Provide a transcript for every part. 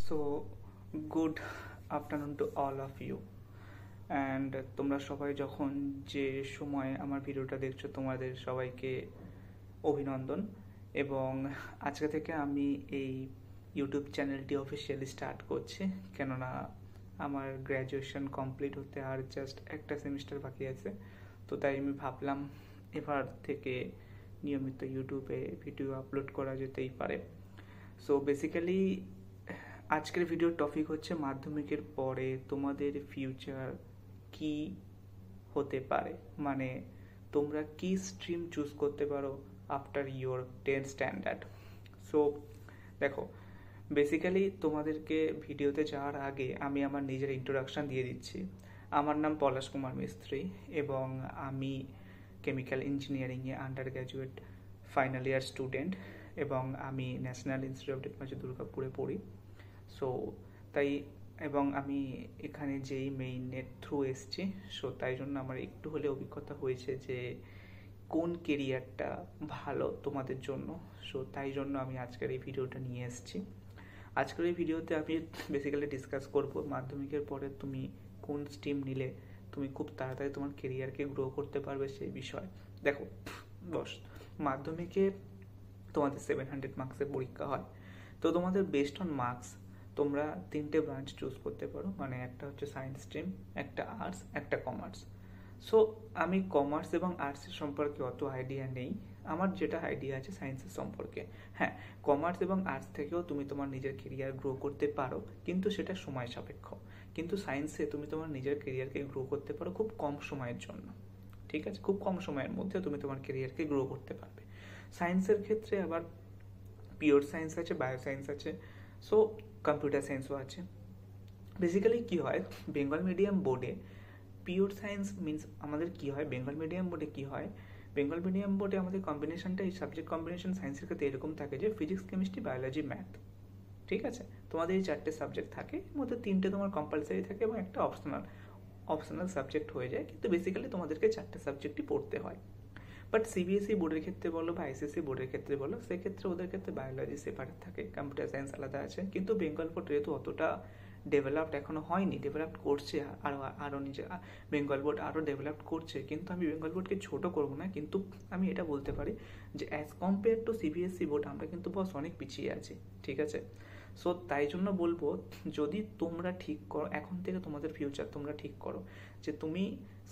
So good afternoon to all of you. And তোমরা সবাই যখন যে সময় আমার ভিডিওটা দেখছো তোমাদের সবাইকে অভিনন্দন। এবং আজকে থেকে আমি এই ইউটিউব চ্যানেলটি অফিসিয়ালি স্টার্ট করছি, কেননা আমার গ্র্যাজুয়েশন কমপ্লিট হতে আর জাস্ট একটা সেমিস্টার বাকি আছে। তো তাই আমি ভাবলাম এবার থেকে নিয়মিত ইউটিউবে ভিডিও আপলোড করা যেতেই পারে। সো বেসিক্যালি আজকের ভিডিওর টপিক হচ্ছে মাধ্যমিকের পরে তোমাদের ফিউচার কি হতে পারে, মানে তোমরা কি স্ট্রিম চুজ করতে পারো after your 10th standard. So দেখো, বেসিক্যালি তোমাদেরকে ভিডিওতে যাওয়ার আগে আমি আমার নিজের ইন্ট্রোডাকশন দিয়ে দিচ্ছি। আমার নাম পলাশ কুমার মিস্ত্রি এবং আমি কেমিক্যাল ইঞ্জিনিয়ারিংয়ে undergraduate final year student এবং আমি ন্যাশনাল ইনস্টিটিউট অফ টেকনোলজি দুর্গাপুরে পড়ি। সো তাই এবং আমি এখানে যেই মেইনের থ্রু এসছি, সো তাই জন্য আমার একটু হলে অভিজ্ঞতা হয়েছে যে কোন কেরিয়ারটা ভালো তোমাদের জন্য। সো তাই জন্য আমি আজকের এই ভিডিওটা নিয়ে এসেছি। আজকের এই ভিডিওতে আমি বেসিক্যালি ডিসকাস করব মাধ্যমিকের পরে তুমি কোন স্ট্রিম নিলে তুমি খুব তাড়াতাড়ি তোমার কেরিয়ারকে গ্রো করতে পারবে সেই বিষয়। দেখো বস, মাধ্যমিকে তোমাদের 700 মার্কসের পরীক্ষা হয়। তো তোমাদের বেস্ট অন মার্কস তোমরা তিনটে ব্রাঞ্চ চুজ করতে পারো, মানে একটা হচ্ছে সায়েন্স স্ট্রিম, একটা আর্টস, একটা কমার্স। সো আমি কমার্স এবং আর্টসের সম্পর্কে অত আইডিয়া নেই, আমার যেটা আইডিয়া আছে সায়েন্সের সম্পর্কে। হ্যাঁ, কমার্স এবং আর্টস থেকেও তুমি তোমার নিজের কেরিয়ার গ্রো করতে পারো, কিন্তু সেটা সময় সাপেক্ষ। কিন্তু সায়েন্সে তুমি তোমার নিজের কেরিয়ারকে গ্রো করতে পারো খুব কম সময়ের জন্য। ঠিক আছে, খুব কম সময়ের মধ্যে তুমি তোমার কেরিয়ারকে গ্রো করতে পারবে। সায়েন্সের ক্ষেত্রে আবার পিওর সায়েন্স আছে, বায়ো সায়েন্স আছে, সো কম্পিউটার সায়েন্সও আছে। বেসিক্যালি কি হয়, বেঙ্গল মিডিয়াম বোর্ডে পিওর সায়েন্স মিনস আমাদের কি হয়, বেঙ্গল মিডিয়াম বোর্ডে কি হয়, বেঙ্গল মিডিয়াম বোর্ডে আমাদের কম্বিনেশনটা, এই সাবজেক্ট কম্বিনেশন সায়েন্সের ক্ষেত্রে এরকম থাকে যে ফিজিক্স, কেমিস্ট্রি, বায়োলজি, ম্যাথ। ঠিক আছে, তোমাদের এই চারটে সাবজেক্ট থাকে, এর মধ্যে তিনটে তোমার কম্পালসারি থাকে এবং একটা অপশনাল অপশনাল সাবজেক্ট হয়ে যায়, কিন্তু বেসিক্যালি তোমাদেরকে চারটে সাবজেক্টই পড়তে হয়। বাট সিবিএসই বোর্ডের ক্ষেত্রে বলো বা আইসিএসসি বোর্ডের ক্ষেত্রে বলো, সেক্ষেত্রে ওদের ক্ষেত্রে বায়োলজি সেপারেট থাকে, কম্পিউটার সায়েন্স আলাদা আছে। কিন্তু বেঙ্গল বোর্ড যেহেতু অতটা ডেভেলপড এখনো হয়নি, ডেভেলপ করছে আরও আরও নিজে, বেঙ্গল বোর্ড আরও ডেভেলপ করছে, কিন্তু আমি বেঙ্গল বোর্ডকে ছোটো করবো না, কিন্তু আমি এটা বলতে পারি যে as compare to CBSE board আমরা কিন্তু বস অনেক পিছিয়ে আছি। ঠিক আছে, সো তাই জন্য বলবো, যদি তোমরা ঠিক করো এখন থেকে তোমাদের ফিউচার তোমরা ঠিক করো যে তুমি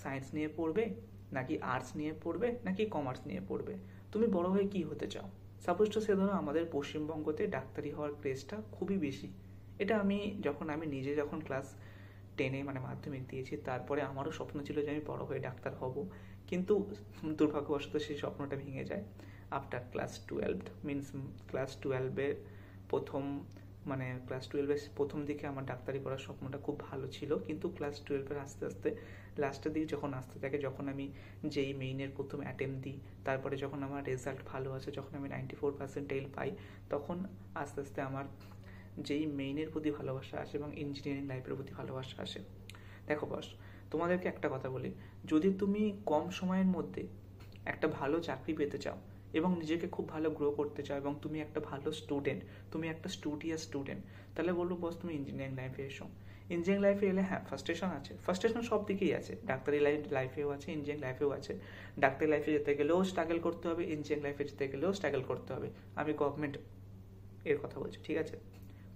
সায়েন্স নিয়ে পড়বে নাকি আর্টস নিয়ে পড়বে নাকি কমার্স নিয়ে পড়বে, তুমি বড় হয়ে কি হতে চাও। সাপোজ টু সে ধরো আমাদের পশ্চিমবঙ্গতে ডাক্তারি হওয়ার ক্রেজটা খুবই বেশি। এটা আমি নিজে যখন ক্লাস 10-এ মানে মাধ্যমিক দিয়েছি, তারপরে আমারও স্বপ্ন ছিল যে আমি বড় হয়ে ডাক্তার হব, কিন্তু দুর্ভাগ্যবশত সেই স্বপ্নটা ভেঙে যায় আফটার ক্লাস 12। মিনস ক্লাস 12-এর প্রথম ক্লাস 12-এর প্রথম দিকে আমার ডাক্তারি পড়ার স্বপ্নটা খুব ভালো ছিল, কিন্তু ক্লাস 12-এর আস্তে আস্তে লাস্টের দিকে যখন আসতে থাকে, যখন আমি যেই মেইনের প্রথম অ্যাটেম্প দিই, তারপরে যখন আমার রেজাল্ট ভালো আসে, যখন আমি 94% পাই, তখন আস্তে আস্তে আমার যেই মেইনের প্রতি ভালোবাসা আসে এবং ইঞ্জিনিয়ারিং লাইফের প্রতি ভালোবাসা আসে। দেখো বস, তোমাদেরকে একটা কথা বলি, যদি তুমি কম সময়ের মধ্যে একটা ভালো চাকরি পেতে চাও এবং নিজেকে খুব ভালো গ্রো করতে চাও এবং তুমি একটা ভালো স্টুডেন্ট, তুমি একটা স্টুডিয়াস স্টুডেন্ট, তাহলে বলবো বস তুমি ইঞ্জিনিয়ারিং লাইফে এসো। ইঞ্জিনিয়ারিং লাইফে এলে হ্যাঁ ফার্স্টেশন আছে, ফার্স্টেশন সব দিকেই আছে, ডাক্তারি লাইফেও আছে, ইঞ্জিনিয়ারিং লাইফেও আছে। ডাক্তারি লাইফে যেতে গেলেও স্ট্রাগল করতে হবে, ইঞ্জিনিয়ারিং লাইফে যেতে গেলেও স্ট্রাগল করতে হবে। আমি গভর্নমেন্ট এর কথা বলছি, ঠিক আছে,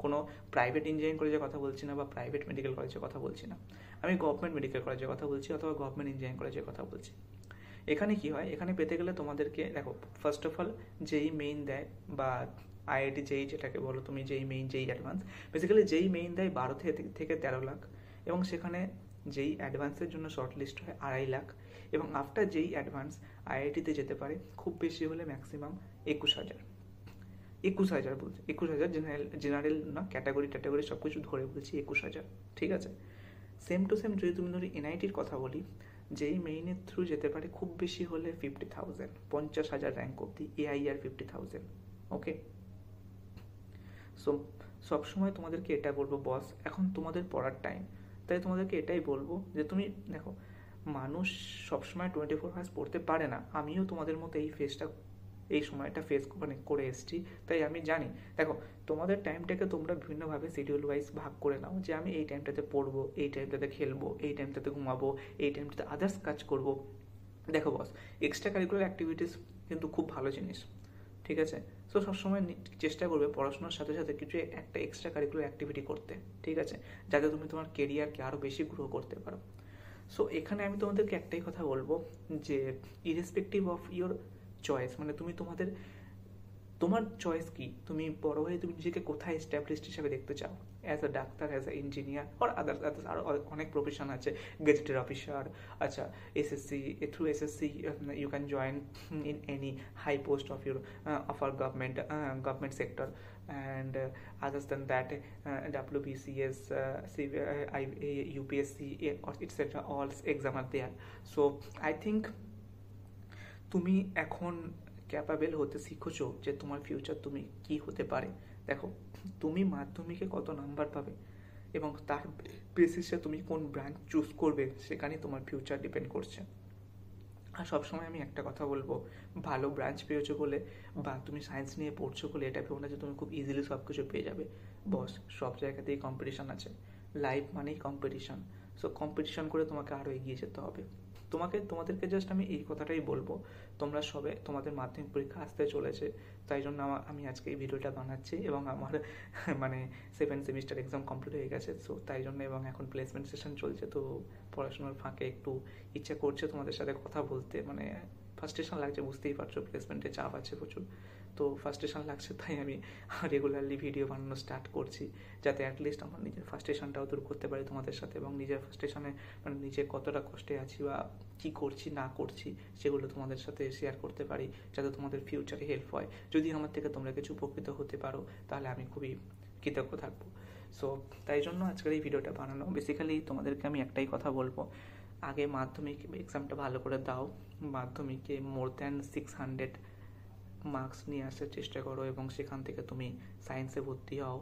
কোনো প্রাইভেট ইঞ্জিনিয়ারিং কলেজের কথা বলছি না বা প্রাইভেট মেডিকেল কলেজের কথা বলছি না, আমি গভর্নমেন্ট মেডিকেল কলেজের কথা বলছি অথবা গভর্নমেন্ট ইঞ্জিনিয়ারিং কলেজের কথা বলছি। এখানে কি হয়, এখানে পেতে গেলে তোমাদেরকে দেখো, ফার্স্ট অফ অল যেই মেইন দেয় বা আইআইটি যেই যেটাকে বলো তুমি, যেই মেইন যেই অ্যাডভান্স, বেসিক্যালি যেই মেইন দেয় 12 থেকে 13 লাখ, এবং সেখানে যেই অ্যাডভান্সের জন্য শর্ট লিস্ট হয় 2.5 লাখ, এবং আফটার যেই অ্যাডভান্স আইআইটিতে যেতে পারে খুব বেশি হলে ম্যাক্সিমাম 21,000। 21,000 বলছি, 21,000 জেনারেল না, ক্যাটাগরি সব কিছু ধরে বলছি 21,000। ঠিক আছে, সেম টু সেম যদি তুমি ধরি এনআইটির কথা বলি, যেই মেইনের থ্রু যেতে পারে খুব বেশি হলে 50,000, 50,000 র্যাঙ্ক অব্দি, এআইআর 50,000। ওকে, সো সবসময় তোমাদেরকে এটা বলবো বস, এখন তোমাদের পড়ার টাইম, তাই তোমাদেরকে এটাই বলবো যে তুমি দেখো, মানুষ সবসময় 24 আওয়ার্স পড়তে পারে না, আমিও তোমাদের মতো এই ফেজটা এই সময়টা ফেস করে এসেছি, তাই আমি জানি। দেখো, তোমাদের টাইমটাকে তোমরা বিভিন্নভাবে শিডিউল ওয়াইজ ভাগ করে নাও, যে আমি এই টাইমটাতে পড়বো, এই টাইমটাতে খেলবো, এই টাইমটাতে ঘুমাবো, এই টাইমটাতে আদার্স কাজ করবো। দেখো বস, এক্সট্রা কারিকুলার অ্যাক্টিভিটিস কিন্তু খুব ভালো জিনিস, ঠিক আছে? সো সবসময় চেষ্টা করবে পড়াশোনার সাথে সাথে কিছু একটা এক্সট্রা কারিকুলার অ্যাক্টিভিটি করতে, ঠিক আছে, যাতে তুমি তোমার কেরিয়ারকে আরও বেশি গ্রো করতে পারো। সো এখানে আমি তোমাদেরকে একটাই কথা বলবো, যে ইরেসপেক্টিভ অফ ইয়োর চয়েস, মানে তুমি তোমার চয়েস কি, তুমি বড় হয়ে তুমি নিজেকে কোথায় এস্টাবলিশড হিসেবে দেখতে চাও, as a doctor, as a engineer, or others আরও অনেক প্রফেশন আছে, গেজেটেড অফিসার, আচ্ছা, SSC, through SSC you can join in any high post of your of our government sector, and others than that, WBCS, UPSC, etc. all exam are there. So I think তুমি এখন capable হতে শিখেছো যে তোমার future তুমি কি হতে পারে। দেখো, তুমি মাধ্যমিকে কত নাম্বার পাবে এবং তার বেসিসে তুমি কোন ব্রাঞ্চ চুজ করবে, সেখানেই তোমার ফিউচার ডিপেন্ড করছে। আর সবসময় আমি একটা কথা বলবো, ভালো ব্রাঞ্চ পেয়েছো বলে বা তুমি সায়েন্স নিয়ে পড়ছো বলে এটা ভেবো না যে তুমি খুব ইজিলি সব কিছু পেয়ে যাবে। বস, সব জায়গাতেই কম্পিটিশান আছে, লাইফ মানেই কম্পিটিশান। সো কম্পিটিশান করে তোমাকে আরও এগিয়ে যেতে হবে। তোমাদেরকে জাস্ট আমি এই কথাটাই বলবো, তোমরা সবে, তোমাদের মাধ্যমিক পরীক্ষা আসতে চলেছে, তাই জন্য আমি আজকে এই ভিডিওটা বানাচ্ছি, এবং আমার মানে 7 সেমিস্টার এক্সাম কমপ্লিট হয়ে গেছে, সো তাই জন্য, এবং এখন প্লেসমেন্ট সেশন চলছে, তো পড়াশোনার ফাঁকে একটু ইচ্ছা করছে তোমাদের সাথে কথা বলতে। মানে ফার্স্টেশন লাগছে, বুঝতেই পারছো, প্লেসমেন্টে চাপ আছে প্রচুর, তো ফার্স্টেশন লাগছে, তাই আমি রেগুলারলি ভিডিও বানানো স্টার্ট করছি, যাতে অ্যাটলিস্ট আমার নিজের ফার্স্টেশনটাও দূর করতে পারি তোমাদের সাথে, এবং নিজের ফার্স্টেশনে মানে নিজে কতটা কষ্টে আছি বা কী করছি না করছি সেগুলো তোমাদের সাথে শেয়ার করতে পারি, যাতে তোমাদের ফিউচারে হেল্প হয়। যদি আমার থেকে তোমরা কিছু উপকৃত হতে পারো তাহলে আমি খুবই কৃতজ্ঞ থাকবো। সো তাই জন্য আজকের এই ভিডিওটা বানানো। বেসিক্যালি তোমাদেরকে আমি একটাই কথা বলবো, আগে মাধ্যমিক এক্সামটা ভালো করে দাও, মাধ্যমিকে মোর দ্যান 600 মার্কস নিয়ে আসার চেষ্টা করো, এবং সেখান থেকে তুমি সায়েন্সে ভর্তি হও,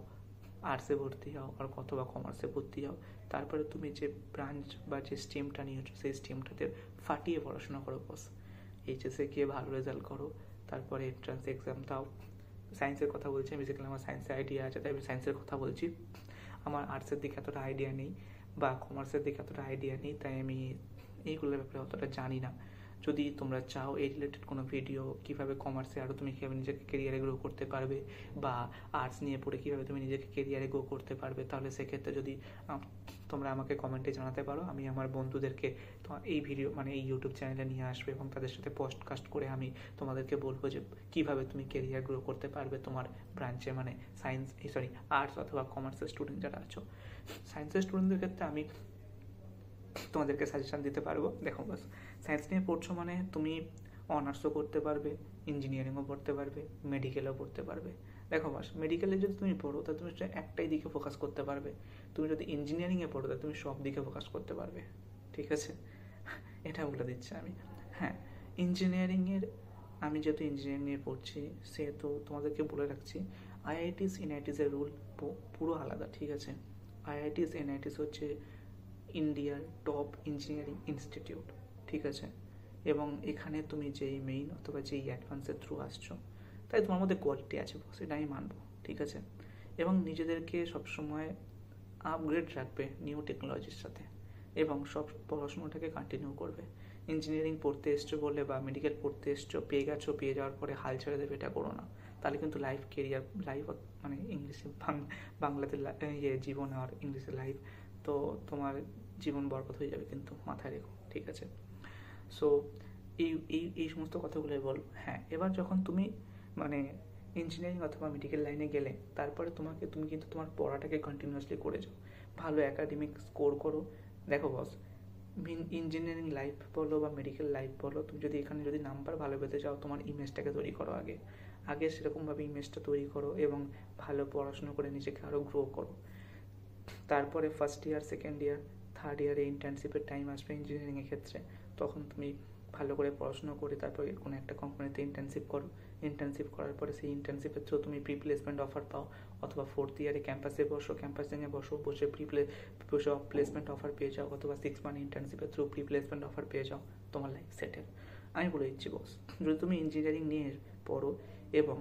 আর্টসে ভর্তি হও, আর অথবা কমার্সে ভর্তি হও। তারপরে তুমি যে ব্রাঞ্চ বা যে স্ট্রিমটা নিয়েছো সেই স্ট্রিমটাতে ফাটিয়ে পড়াশোনা করো বস। এইচএসে গিয়ে ভালো রেজাল্ট করো, তারপরে এন্ট্রান্স এক্সাম দাও। সায়েন্সের কথা বলছি, বেসিক্যালি আমার সায়েন্সে আইডিয়া আছে তাই আমি সায়েন্সের কথা বলছি। আমার আর্টসের দিকে এতটা আইডিয়া নেই বা কমার্সের দিকে এতটা আইডিয়া নেই, তাই আমি এইগুলোর ব্যাপারে অতটা জানি না। যদি তোমরা চাও এই রিলেটেড কোনো ভিডিও, কীভাবে কমার্সে আরও তুমি কীভাবে নিজেকে কেরিয়ারে গ্রো করতে পারবে, বা আর্টস নিয়ে পড়ে কীভাবে তুমি নিজেকে কেরিয়ারে গ্রো করতে পারবে, তাহলে সেক্ষেত্রে যদি তোমরা আমাকে কমেন্টে জানাতে পারো, আমি আমার বন্ধুদেরকে এই ভিডিও মানে এই ইউটিউব চ্যানেলে নিয়ে আসবো, এবং তাদের সাথে পডকাস্ট করে আমি তোমাদেরকে বলবো যে কীভাবে তুমি কেরিয়ার গ্রো করতে পারবে তোমার ব্রাঞ্চে, মানে আর্টস অথবা কমার্সের স্টুডেন্ট যারা আছো। সায়েন্সের স্টুডেন্টদের ক্ষেত্রে আমি তোমাদেরকে সাজেশন দিতে পারবো। দেখো বাস, সায়েন্স নিয়ে পড়ছো মানে তুমি অনার্সও করতে পারবে, ইঞ্জিনিয়ারিংও পড়তে পারবে, মেডিকেলও পড়তে পারবে। দেখো বাস, মেডিকেলে যদি তুমি পড়ো তাহলে তুমি একটাই দিকে ফোকাস করতে পারবে, তুমি যদি ইঞ্জিনিয়ারিংয়ে পড়ো তাহলে তুমি সব দিকে ফোকাস করতে পারবে, ঠিক আছে? এটা বলে দিচ্ছি আমি। হ্যাঁ, ইঞ্জিনিয়ারিংয়ের, আমি যেহেতু ইঞ্জিনিয়ারিং নিয়ে পড়ছি সেহেতু তোমাদেরকে বলে রাখছি, আইআইটিস এনআইটিসের রুল পুরো আলাদা, ঠিক আছে? আইআইটিস এনআইটিস হচ্ছে ইন্ডিয়ার টপ ইঞ্জিনিয়ারিং ইনস্টিটিউট, ঠিক আছে? এবং এখানে তুমি যেই মেইন অথবা যেই অ্যাডভান্সের থ্রু আসছো, তাই তোমার মধ্যে কোয়ালিটি আছে বস, এটা আমি মানবো, ঠিক আছে? এবং নিজেদেরকে সবসময় আপগ্রেড রাখবে নিউ টেকনোলজির সাথে, এবং সব পড়াশোনাটাকে কন্টিনিউ করবে। ইঞ্জিনিয়ারিং পড়তে এসছো বলে বা মেডিকেল পড়তে এসছো, পেয়ে গেছো, পেয়ে যাওয়ার পরে হাল ছেড়ে দেবে, এটা করো না। তাহলে কিন্তু লাইফ মানে ইংলিশে বাংলাতে জীবন আর ইংলিশে লাইফ, তো তোমার জীবন বরবাদ হয়ে যাবে, কিন্তু মাথায় রেখো, ঠিক আছে? সো এই সমস্ত কথাগুলোই বলবো। হ্যাঁ, এবার যখন তুমি মানে ইঞ্জিনিয়ারিং অথবা মেডিকেল লাইনে গেলে, তারপরে তুমি কিন্তু তোমার পড়াটাকে কন্টিনিউয়াসলি করে যাও, ভালো একাডেমিক স্কোর করো। দেখো বস, ইঞ্জিনিয়ারিং লাইফ বলো বা মেডিকেল লাইফ বলো, তুমি যদি এখানে যদি নাম্বার ভালো পেতে চাও, তোমার ইমেজটাকে তৈরি করো আগে সেরকমভাবে ইমেজটা তৈরি করো, এবং ভালো পড়াশোনা করে নিজেকে আরও গ্রো করো। তারপরে first year, second year, third ইয়ারে ইন্টার্নশিপের টাইম আসবে ইঞ্জিনিয়ারিংয়ের ক্ষেত্রে, তখন তুমি ভালো করে পড়াশোনা করে তারপরে কোনো একটা কোম্পানিতে ইন্টার্নশিপ করো। ইন্টার্নশিপ করার পরে সেই ইন্টার্নশিপের থ্রু তুমি প্রি প্লেসমেন্ট অফার পাও, অথবা ফোর্থ ইয়ারে ক্যাম্পাসে বসে প্লেসমেন্ট অফার পেয়ে যাও, অথবা 6 মান্থ ইন্টার্নশিপের থ্রু প্রি প্লেসমেন্ট অফার পেয়ে যাও, তোমার লাইফ সেটেল। আমি বলে দিচ্ছি বস, যদি তুমি ইঞ্জিনিয়ারিং নিয়ে পড়ো এবং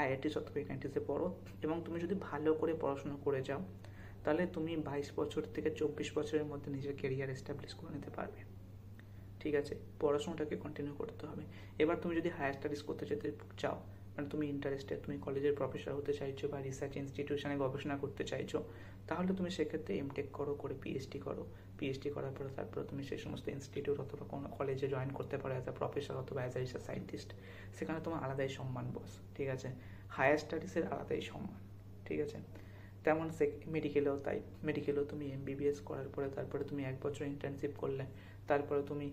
আইআইটিস অথবা এনআইটিসে পড়ো, এবং তুমি যদি ভালো করে পড়াশোনা করে যাও তাহলে তুমি 22 বছর থেকে 24 বছরের মধ্যে নিজের কেরিয়ার এস্টাবলিশ করে নিতে পারবে। ঠিক আছে, পড়াশোনাটাকে কন্টিনিউ করতে হবে। এবার তুমি যদি হায়ার স্টাডিজ করতে যেতে চাও, মানে তুমি ইন্টারেস্টেড, তুমি কলেজের প্রফেসর হতে চাইছো বা রিসার্চ ইনস্টিটিউশনে গবেষণা করতে চাইছো, তাহলে তুমি সেক্ষেত্রে এমটেক করে পিএইচডি করো। পিএইচডি করার পরে তারপরে তুমি সেই সমস্ত ইনস্টিটিউট অথবা কোনো কলেজে জয়েন করতে পারো অ্যাজ আ প্রফেসর অথবা অ্যাজ আ রিসার্চ সায়েন্টিস্ট। সেখানে তোমার আলাদাই সম্মান বস। ঠিক আছে, হায়ার স্টাডিজের আলাদাই সম্মান। ঠিক আছে, তেমন মেডিকেলেও তাই। মেডিকেলেও তুমি এমবিবিএস করার পরে তারপরে তুমি 1 বছর ইন্টার্নশিপ করলে, তারপরে তুমি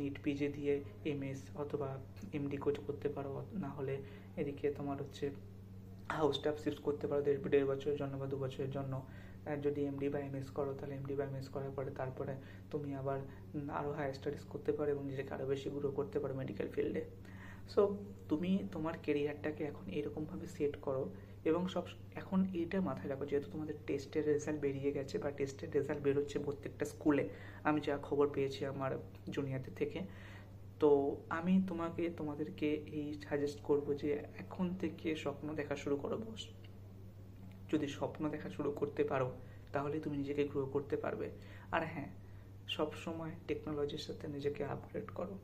নিট পিজি দিয়ে এমএস অথবা এমডি করতে পারো, না হলে এদিকে তোমার হচ্ছে হাউস স্টাফশিপ করতে পারো 1.5 বছরের জন্য বা 2 বছরের জন্য। আর যদি এমডি বা এমএস করো তাহলে এমডি বা এমএস করার পরে তারপরে তুমি আবার আরও হায়ার স্টাডিজ করতে পারো এবং নিজেকে আরও বেশি গ্রো করতে পারো মেডিকেল ফিল্ডে। সো তুমি তোমার কেরিয়ারটাকে এখন এরকমভাবে সেট করো এবং এখন এইটা মাথায় রাখো, যেহেতু তোমাদের টেস্টের রেজাল্ট বেরিয়ে গেছে বা টেস্টের রেজাল্ট বেরোচ্ছে প্রত্যেকটা স্কুলে, আমি যা খবর পেয়েছি আমার জুনিয়রদের থেকে, তো আমি তোমাদেরকে এই সাজেস্ট করবো যে এখন থেকে স্বপ্ন দেখা শুরু করো বস। যদি স্বপ্ন দেখা শুরু করতে পারো তাহলে তুমি নিজেকে গ্রো করতে পারবে। আর হ্যাঁ, সবসময় টেকনোলজির সাথে নিজেকে আপগ্রেড করো।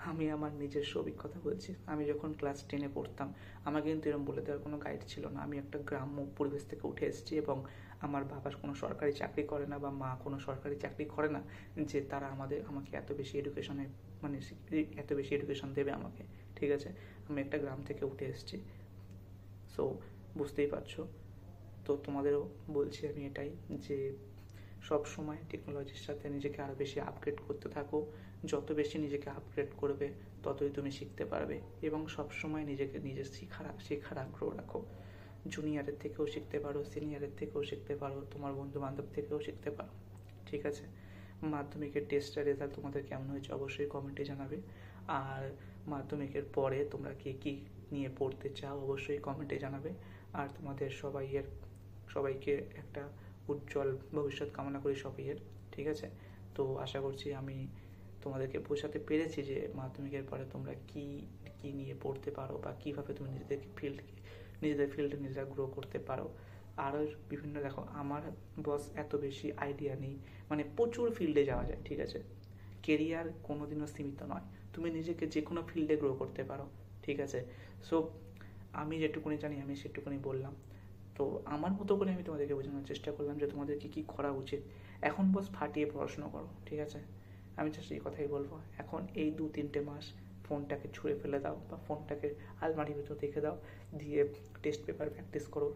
আমি আমার নিজস্ব অভিজ্ঞতা বলছি, আমি যখন ক্লাস 10-এ পড়তাম আমাকে কিন্তু এরকম বলে দেওয়ার কোনো গাইড ছিল না। আমি একটা গ্রাম্য পরিবেশ থেকে উঠে এসেছি এবং আমার বাবা কোনো সরকারি চাকরি করে না বা মা কোনো সরকারি চাকরি করে না যে তারা আমাকে এত বেশি এডুকেশন দেবে আমাকে। ঠিক আছে, আমি একটা গ্রাম থেকে উঠে এসেছি, সো বুঝতেই পারছো। তো তোমাদেরও বলছি আমি এটাই, যে সব সময় টেকনোলজির সাথে নিজেকে আরও বেশি আপগ্রেড করতে থাকো। যত বেশি নিজেকে আপগ্রেড করবে ততই তুমি শিখতে পারবে এবং সব সময় নিজের শেখার আগ্রহ রাখো। জুনিয়রের থেকেও শিখতে পারো, সিনিয়রের থেকেও শিখতে পারো, তোমার বন্ধু বান্ধব থেকেও শিখতে পারো। ঠিক আছে, মাধ্যমিকের টেস্টের রেজাল্ট তোমাদের কেমন হয়েছে অবশ্যই কমেন্টে জানাবে। আর মাধ্যমিকের পরে তোমরা কি নিয়ে পড়তে চাও অবশ্যই কমেন্টে জানাবে। আর তোমাদের সবাইকে একটা উজ্জ্বল ভবিষ্যৎ কামনা করি সবাইয়ের। ঠিক আছে, তো আশা করছি আমি তোমাদেরকে বোঝাতে পেরেছি যে মাধ্যমিকের পরে তোমরা কি নিয়ে পড়তে পারো বা কীভাবে তুমি নিজেদের ফিল্ডে নিজেরা গ্রো করতে পারো। আরও বিভিন্ন, দেখো আমার বস এত বেশি আইডিয়া নেই, মানে প্রচুর ফিল্ডে যাওয়া যায়। ঠিক আছে, কেরিয়ার কোনোদিনও সীমিত নয়, তুমি নিজেকে যে কোনো ফিল্ডে গ্রো করতে পারো। ঠিক আছে, সো আমি যেটুকুনি জানি আমি সেটুকুনি বললাম। তো আমার মতো করে আমি তোমাদেরকে বোঝানোর চেষ্টা করলাম যে তোমাদের কী করা উচিত। এখন বস ফাটিয়ে পড়াশোনা করো। ঠিক আছে, আমি জাস্ট এই কথাই বলবো। এখন এই 2-3 মাস ফোনটাকে ছুঁড়ে ফেলে দাও বা ফোনটাকে আলমারির ভিতর রেখে দাও, দিয়ে টেস্ট পেপার প্র্যাকটিস করো,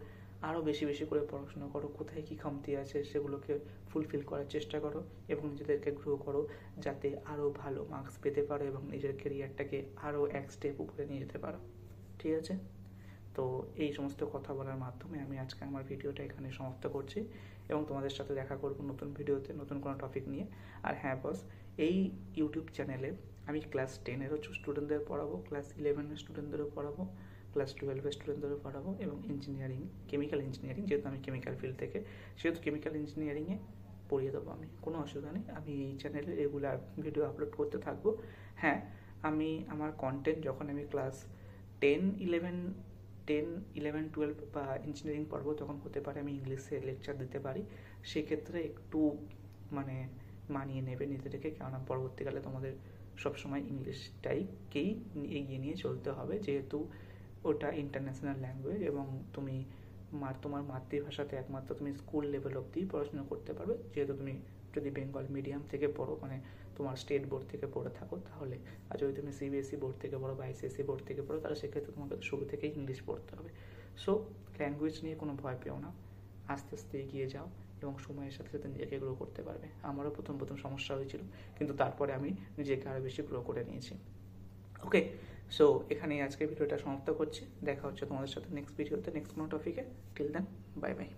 আরও বেশি করে পড়াশোনা করো, কোথায় কী খামতি আছে সেগুলোকে ফুলফিল করার চেষ্টা করো এবং নিজেদেরকে গ্রো করো যাতে আরও ভালো মার্কস পেতে পারো এবং নিজের কেরিয়ারটাকে আরও এক স্টেপ উপরে নিয়ে যেতে পারো। ঠিক আছে, তো এই সমস্ত কথা বলার মাধ্যমে আমি আজকে আমার ভিডিওটা এখানে সমাপ্ত করছি এবং তোমাদের সাথে দেখা করব নতুন ভিডিওতে নতুন কোনো টপিক নিয়ে। আর হ্যাঁ বস, এই ইউটিউব চ্যানেলে আমি ক্লাস 10-এরও স্টুডেন্টদের পড়াবো, ক্লাস 11-এর স্টুডেন্টদেরও পড়াবো, ক্লাস 12-এর স্টুডেন্টদেরও পড়াবো এবং কেমিক্যাল ইঞ্জিনিয়ারিং, যেহেতু আমি কেমিক্যাল ফিল্ড থেকে, সেহেতু কেমিক্যাল ইঞ্জিনিয়ারিংয়ে পড়িয়ে দেবো আমি, কোনো অসুবিধা নেই। আমি এই চ্যানেলে রেগুলার ভিডিও আপলোড করতে থাকবো। হ্যাঁ, আমি আমার কন্টেন্ট যখন আমি ক্লাস 10, 11, 12 বা ইঞ্জিনিয়ারিং পড়বো তখন হতে পারে আমি ইংলিশে লেকচার দিতে পারি, সেক্ষেত্রে একটু মানিয়ে নেবে নিজেদেরকে, কেননা পরবর্তীকালে তোমাদের সবসময় ইংলিশটাকেই এগিয়ে নিয়ে চলতে হবে, যেহেতু ওটা ইন্টারন্যাশনাল ল্যাঙ্গুয়েজ এবং তোমার মাতৃভাষাতে একমাত্র তুমি স্কুল লেভেল অবধি পড়াশোনা করতে পারবে, যেহেতু তুমি যদি বেঙ্গল মিডিয়াম থেকে পড়ো, মানে তোমার স্টেট বোর্ড থেকে পড়ে থাকো তাহলে। আর যদি তুমি সিবিএসই বোর্ড থেকে পড়ো বা আইসিএসসি বোর্ড থেকে পড়ো তাহলে সেক্ষেত্রে তোমাকে শুরু থেকেই ইংলিশ পড়তে হবে। সো ল্যাঙ্গুয়েজ নিয়ে কোনো ভয় পেও না, আস্তে আস্তে এগিয়ে যাও এবং সময়ের সাথে সাথে নিজেকে গ্রো করতে পারবে। আমারও প্রথম সমস্যা হয়েছিল, কিন্তু তারপরে আমি নিজেকে আরও বেশি গ্রো করে নিয়েছি। ওকে, সো এখানেই আজকে ভিডিওটা সমাপ্ত করছি। দেখা হচ্ছে তোমাদের সাথে নেক্সট ভিডিওতে, নেক্সট কোনো টপিকে। Till then, bye by.